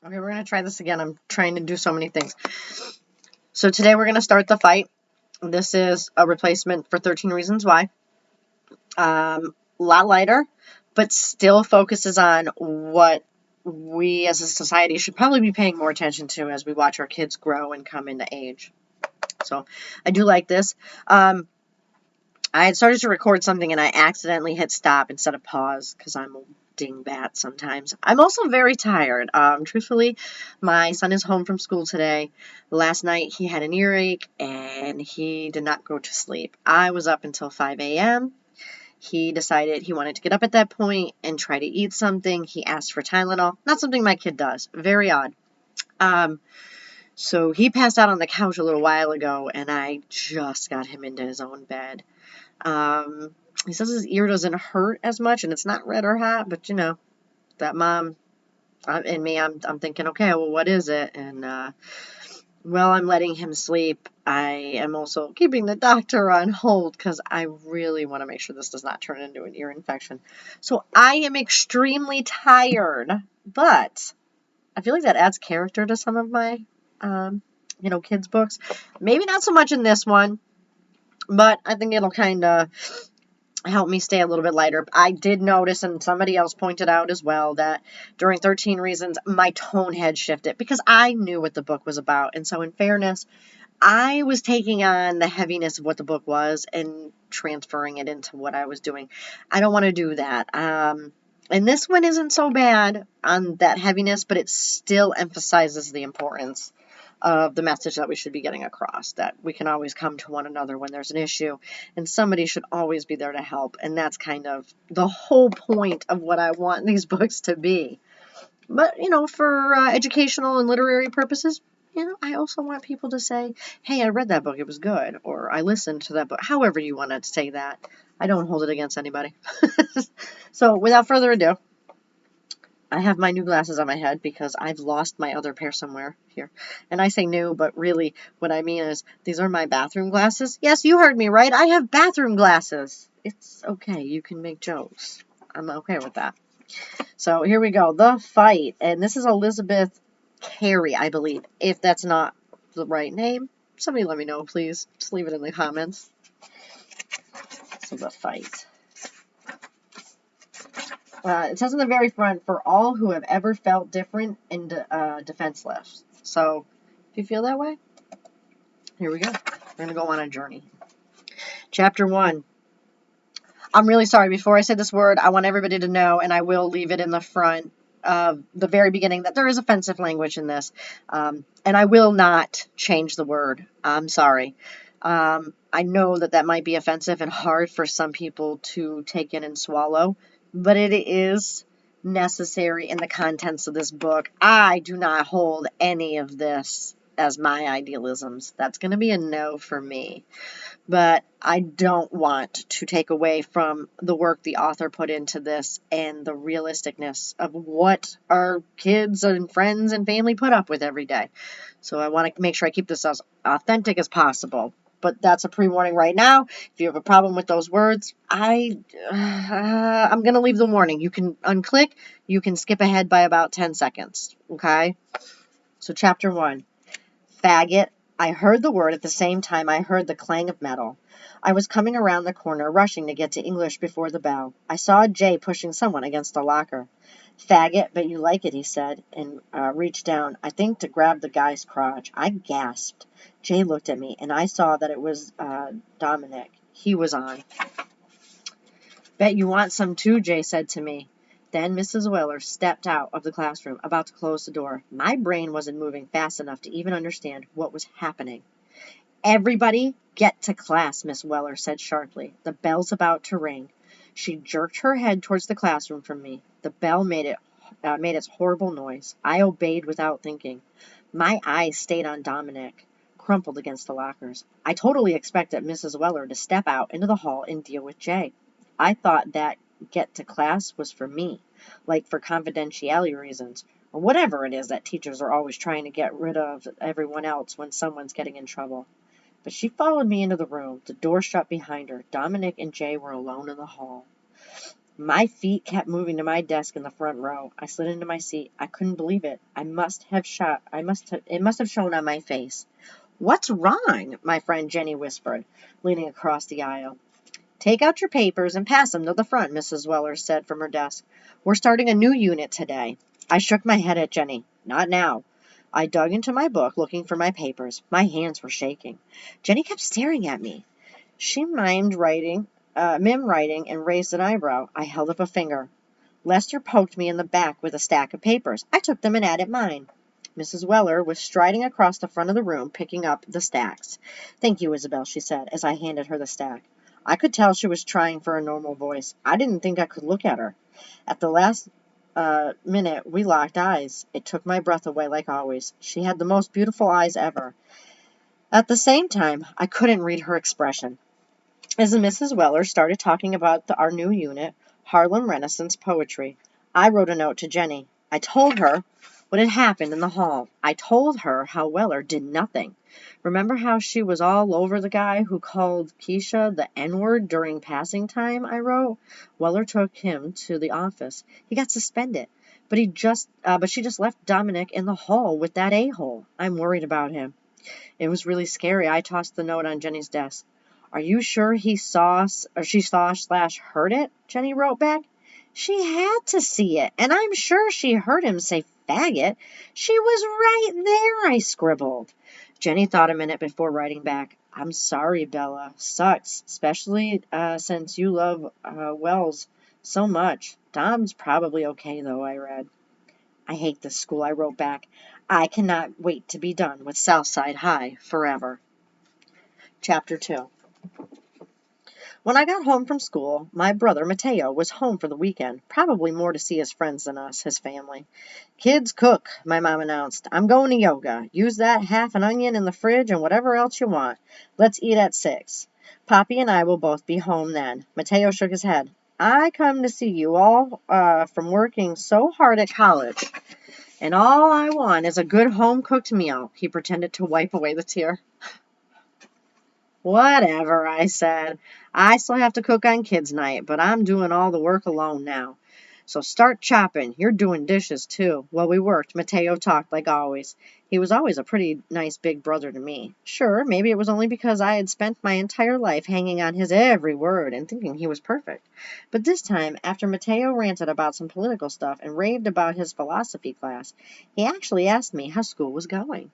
Okay, we're going to try this again. I'm trying to do so many things. So today we're going to start the fight. This is a replacement for 13 Reasons Why. A lot lighter, but still focuses on what we as a society should probably be paying more attention to as we watch our kids grow and come into age. So I do like this. I had started to record something and I accidentally hit stop instead of pause because I'm a dingbat sometimes. I'm also very tired. Truthfully, my son is home from school today. Last night he had an earache and he did not go to sleep. I was up until 5 a.m. He decided he wanted to get up at that point and try to eat something. He asked for Tylenol. Not something my kid does. Very odd. Um, so he passed out on the couch a little while ago and I just got him into his own bed. He says his ear doesn't hurt as much, and it's not red or hot, but that mom in me, I'm thinking, okay, well, what is it? And while I'm letting him sleep, I am also keeping the doctor on hold because I really want to make sure this does not turn into an ear infection. So I am extremely tired, but I feel like that adds character to some of my, kids' books. Maybe not so much in this one, but I think it'll kind of help me stay a little bit lighter. I did notice, and somebody else pointed out as well, that during 13 Reasons, my tone had shifted because I knew what the book was about. And so, in fairness, I was taking on the heaviness of what the book was and transferring it into what I was doing. I don't want to do that. And this one isn't so bad on that heaviness, but it still emphasizes the importance of the message that we should be getting across, that we can always come to one another when there's an issue, and somebody should always be there to help. And that's kind of the whole point of what I want these books to be. But, for educational and literary purposes, I also want people to say, hey, I read that book, it was good, or I listened to that book, however you want to say that. I don't hold it against anybody. So, without further ado, I have my new glasses on my head because I've lost my other pair somewhere here. And I say new, but really what I mean is these are my bathroom glasses. Yes, you heard me right. I have bathroom glasses. It's okay. You can make jokes. I'm okay with that. So here we go. The Fight. And this is Elizabeth Carey, I believe. If that's not the right name, somebody let me know, please. Just leave it in the comments. So The Fight. It says in the very front, for all who have ever felt different and defenseless. So, if you feel that way, here we go. We're going to go on a journey. Chapter 1. I'm really sorry. Before I say this word, I want everybody to know, and I will leave it in the front of the very beginning, that there is offensive language in this. And I will not change the word. I'm sorry. I know that might be offensive and hard for some people to take in and swallow, but it is necessary in the contents of this book. I do not hold any of this as my idealisms. That's going to be a no for me. But I don't want to take away from the work the author put into this and the realisticness of what our kids and friends and family put up with every day. So I want to make sure I keep this as authentic as possible. But that's a pre-warning right now. If you have a problem with those words, I'm going to leave the warning. You can unclick. You can skip ahead by about 10 seconds. Okay? So chapter 1. Faggot. I heard the word at the same time I heard the clang of metal. I was coming around the corner, rushing to get to English before the bell. I saw Jay pushing someone against a locker. Faggot, but you like it, he said, and reached down, I think, to grab the guy's crotch. I gasped. Jay looked at me, and I saw that it was Dominic. He was on. Bet you want some too, Jay said to me. Then Mrs. Weller stepped out of the classroom, about to close the door. My brain wasn't moving fast enough to even understand what was happening. Everybody get to class, Miss Weller said sharply. The bell's about to ring. She jerked her head towards the classroom from me. The bell made its horrible noise. I obeyed without thinking. My eyes stayed on Dominic, crumpled against the lockers. I totally expected Mrs. Weller to step out into the hall and deal with Jay. I thought that get to class was for me, like for confidentiality reasons, or whatever it is that teachers are always trying to get rid of everyone else when someone's getting in trouble. But she followed me into the room. The door shut behind her. Dominic and Jay were alone in the hall. My feet kept moving to my desk in the front row. I slid into my seat. I couldn't believe it. It must have shown on my face. What's wrong? My friend Jenny whispered, leaning across the aisle. Take out your papers and pass them to the front, Mrs. Weller said from her desk. We're starting a new unit today. I shook my head at Jenny. Not now. I dug into my book, looking for my papers. My hands were shaking. Jenny kept staring at me. She mimmed writing, and raised an eyebrow. I held up a finger. Lester poked me in the back with a stack of papers. I took them and added mine. Mrs. Weller was striding across the front of the room, picking up the stacks. Thank you, Isabel, she said, as I handed her the stack. I could tell she was trying for a normal voice. I didn't think I could look at her. At the last minute, we locked eyes. It took my breath away like always. She had the most beautiful eyes ever. At the same time, I couldn't read her expression. As Mrs. Weller started talking about our new unit, Harlem Renaissance Poetry, I wrote a note to Jenny. I told her what had happened in the hall. I told her how Weller did nothing. Remember how she was all over the guy who called Keisha the N-word during passing time, I wrote. Weller took him to the office. He got suspended, but she just left Dominic in the hall with that a-hole. I'm worried about him. It was really scary. I tossed the note on Jenny's desk. Are you sure she saw/heard it? Jenny wrote back. She had to see it, and I'm sure she heard him say faggot. She was right there, I scribbled. Jenny thought a minute before writing back. I'm sorry, Bella. Sucks, especially since you love Wells so much. Dom's probably okay, though, I read. I hate this school, I wrote back. I cannot wait to be done with Southside High forever. Chapter 2. When I got home from school, my brother Mateo was home for the weekend, probably more to see his friends than us, his family. Kids, cook, my mom announced. I'm going to yoga. Use that half an onion in the fridge and whatever else you want. Let's eat at 6. Poppy and I will both be home then. Mateo shook his head. I come to see you all from working so hard at college, and all I want is a good home-cooked meal. He pretended to wipe away the tear. Whatever, I said. I still have to cook on kids' night, but I'm doing all the work alone now. So start chopping. You're doing dishes, too. While we worked, Mateo talked like always. He was always a pretty nice big brother to me. Sure, maybe it was only because I had spent my entire life hanging on his every word and thinking he was perfect. But this time, after Mateo ranted about some political stuff and raved about his philosophy class, he actually asked me how school was going.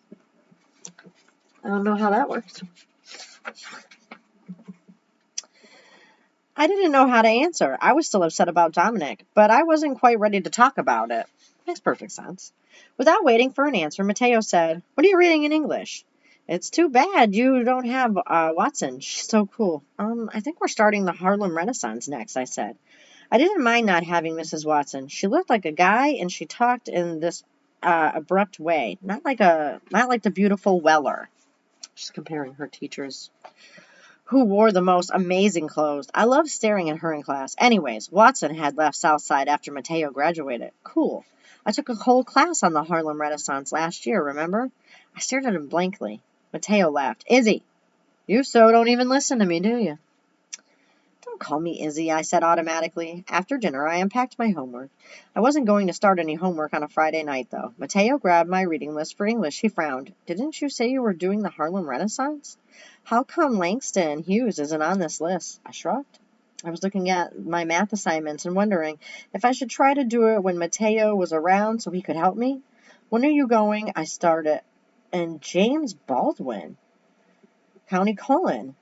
I don't know how that works. I didn't know how to answer. I was still upset about Dominic, but I wasn't quite ready to talk about it. Makes perfect sense. Without waiting for an answer, Mateo said, What are you reading in English? It's too bad you don't have Watson. She's so cool. I think we're starting the Harlem Renaissance next, I said. I didn't mind not having Mrs. Watson. She looked like a guy, and she talked in this abrupt way, not like the beautiful Weller. She's comparing her teachers who wore the most amazing clothes. I loved staring at her in class. Anyways, Watson had left Southside after Mateo graduated. Cool. I took a whole class on the Harlem Renaissance last year, remember? I stared at him blankly. Mateo laughed. Izzy, you so don't even listen to me, do you? Don't call me Izzy, I said automatically. After dinner, I unpacked my homework. I wasn't going to start any homework on a Friday night, though. Mateo grabbed my reading list for English. He frowned. Didn't you say you were doing the Harlem Renaissance? How come Langston Hughes isn't on this list? I shrugged. I was looking at my math assignments and wondering if I should try to do it when Mateo was around so he could help me. When are you going? I started. And James Baldwin. County Cullen.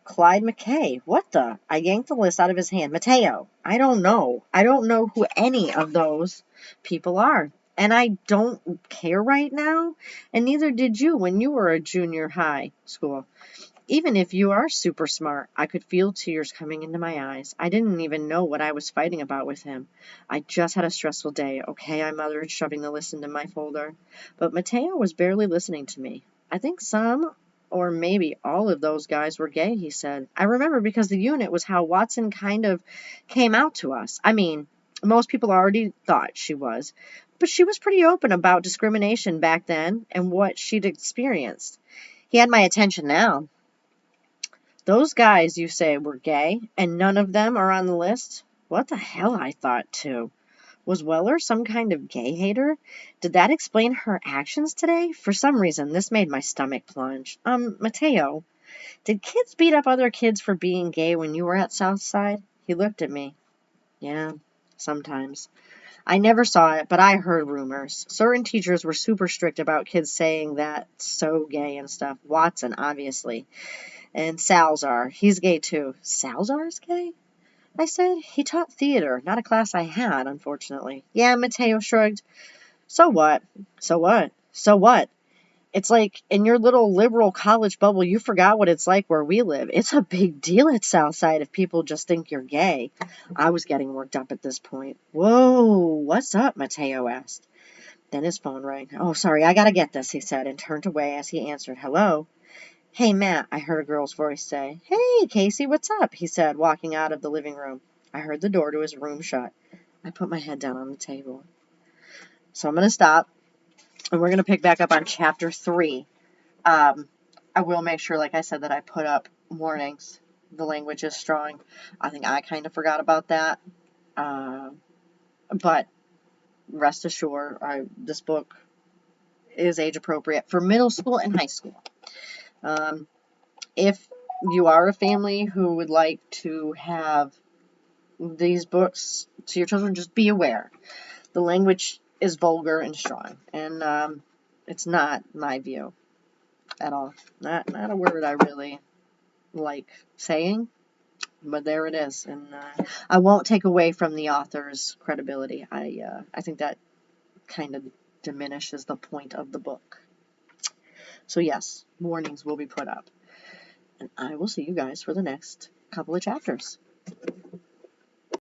Clyde McKay. What the? I yanked the list out of his hand. Mateo, I don't know. I don't know who any of those people are. And I don't care right now. And neither did you when you were a junior high school. Even if you are super smart, I could feel tears coming into my eyes. I didn't even know what I was fighting about with him. I just had a stressful day. Okay, I muttered, shoving the list into my folder. But Mateo was barely listening to me. I think some or maybe all of those guys were gay, he said. I remember because the unit was how Watson kind of came out to us. I mean, most people already thought she was. But she was pretty open about discrimination back then and what she'd experienced. He had my attention now. Those guys you say were gay, and none of them are on the list? What the hell, I thought too. Was Weller some kind of gay hater? Did that explain her actions today? For some reason, this made my stomach plunge. Mateo, did kids beat up other kids for being gay when you were at Southside? He looked at me. Yeah, sometimes. I never saw it, but I heard rumors. Certain teachers were super strict about kids saying that so gay and stuff. Watson, obviously. And Salzar. He's gay too. Salzar's gay? I said. He taught theater, not a class I had, unfortunately. Yeah, Mateo shrugged. So what? So what? So what? It's like in your little liberal college bubble, you forgot what it's like where we live. It's a big deal at Southside if people just think you're gay. I was getting worked up at this point. Whoa, what's up? Mateo asked. Then his phone rang. Oh, sorry, I gotta get this, he said, and turned away as he answered. Hello? Hey, Matt, I heard a girl's voice say. Hey, Casey, what's up? He said, walking out of the living room. I heard the door to his room shut. I put my head down on the table. So I'm gonna stop, and we're gonna pick back up on chapter 3. I will make sure, like I said, that I put up warnings. The language is strong. I think I kind of forgot about that. But rest assured, this book is age appropriate for middle school and high school. If you are a family who would like to have these books to your children, just be aware. The language is vulgar and strong, and it's not my view at all. Not a word I really like saying, but there it is. And I won't take away from the author's credibility. I think that kind of diminishes the point of the book. So yes, warnings will be put up. And I will see you guys for the next couple of chapters.